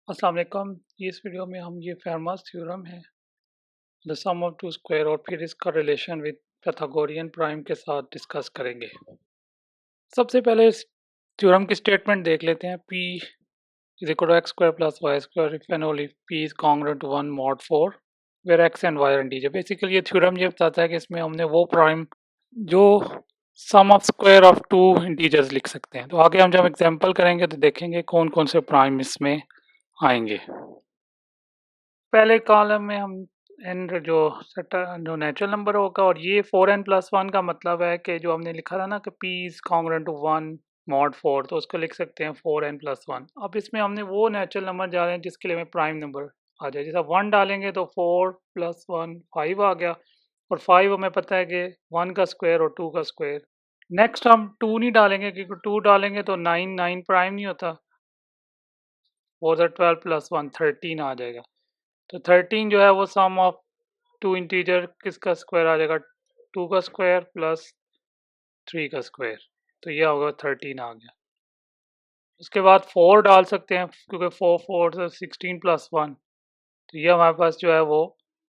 अस्सलाम वालेकुम। इस वीडियो में हम ये फेरमास थ्योरम है the sum of two square और फिर इसका रिलेशन विद pythagorean प्राइम के साथ डिस्कस करेंगे। सबसे पहले इस थ्योरम की स्टेटमेंट देख लेते हैं। p is equal to x square plus y square if and only p is congruent to 1 mod 4 where x and y are integer। Basically ये थ्योरम ये बताता है कि इसमें हमने वो प्राइम जो sum of square of two integers लिख सकते हैं। तो आगे हम जब एग्जांपल करेंगे तो देखेंगे कौन कौन से प्राइम इसमें आएंगे। पहले कॉलम में हम एन जो नेचुरल नंबर होगा, और ये 4n+1 का मतलब है कि जो हमने लिखा था ना कि p is congruent to 1 mod 4, तो उसको लिख सकते हैं 4n+1। अब इसमें हमने वो नेचुरल नंबर डाले हैं जिसके लिए हमें प्राइम नंबर आ जाए। जैसा 1 डालेंगे तो 4 + 1 5 आ गया, और 5 हमें पता है कि 1 का स्क्वायर और 2 का स्क्वायर। नेक्स्ट हम 2 नहीं डालेंगे क्योंकि 2 डालेंगे तो 9 प्राइम नहीं होता। 4 12 + 1 13 आ जाएगा। तो 13 जो है वो सम ऑफ टू इंटीजर किसका स्क्वायर आ जाएगा, 2 का स्क्वायर प्लस 3 का स्क्वायर। तो ये होगा 13 आ गया। उसके बाद 4 डाल सकते हैं क्योंकि 4 4 से 16 + 1, तो ये हमारे पास जो है वो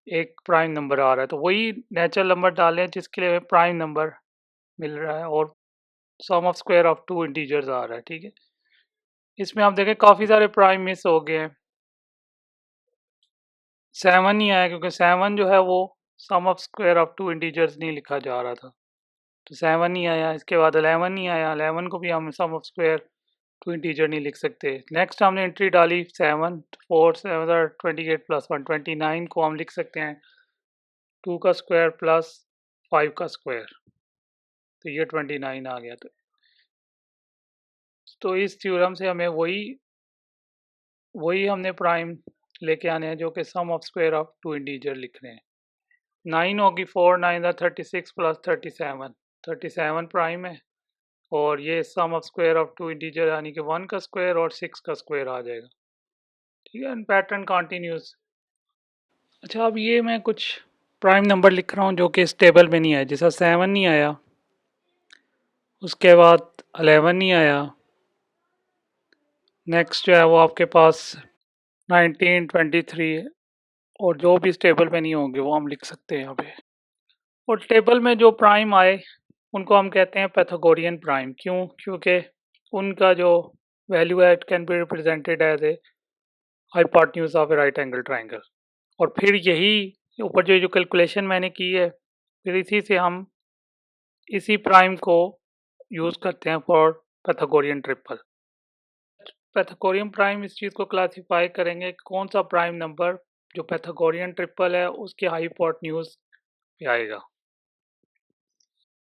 एक प्राइम नंबर आ रहा है। तो वही नेचुरल नंबर डालें जिसके लिए हमें प्राइम नंबर मिल रहा है, और sum of square of two integers आ रहा है। ठीक है, इसमें आप देखें काफ़ी सारे प्राइम मिस हो गए हैं। 7 नहीं आया क्योंकि 7 जो है वो sum of square of two integers नहीं लिखा जा रहा था, तो 7 नहीं आया। इसके बाद 11 नहीं आया, 11 को भी हम सम ऑफ स्क्वायर टू इंटीजर नहीं लिख सकते। नेक्स्ट हमने एंट्री डाली 7, 4 7 28 + 1 29 को हम लिख सकते हैं 2 का स्क्वायर प्लस 5 का स्क्वायर, तो ये 29 आ गया। तो इस थ्योरम से हमें वही हमने प्राइम लेके आने हैं जो कि sum of square of two integer लिख रहे हैं। 9 होगी, 4 9 36 + 37, 37 प्राइम है, और ये sum of square of two integer यानी कि 1 का स्क्वायर और 6 का स्क्वायर आ जाएगा। ठीक है, पैटर्न कंटिन्यूस। अच्छा, अब ये मैं कुछ प्राइम नंबर लिख रहा हूँ जो कि इस टेबल में नहीं आया। जैसा 7 नहीं आया, उसके बाद 11 नहीं आया, नेक्स्ट जो है वो आपके पास 19 23, और जो भी इस टेबल में नहीं होंगे वो हम लिख सकते हैं यहाँ पे। और टेबल में जो प्राइम आए उनको हम कहते हैं पैथागोरियन प्राइम। क्यों? क्योंकि उनका जो वैल्यू है it can be represented as a hypotenuse of a right angle triangle. और फिर यही ऊपर जो कैलकुलेशन मैंने की है, फिर इसी से हम इसी प्राइम को यूज़ करते हैं for Pythagorean triple. Pythagorean prime इस चीज़ को क्लासीफाई करेंगे कौन सा प्राइम नंबर जो पैथागोरियन ट्रिपल है उसके हाइपोटेन्यूज पे आएगा।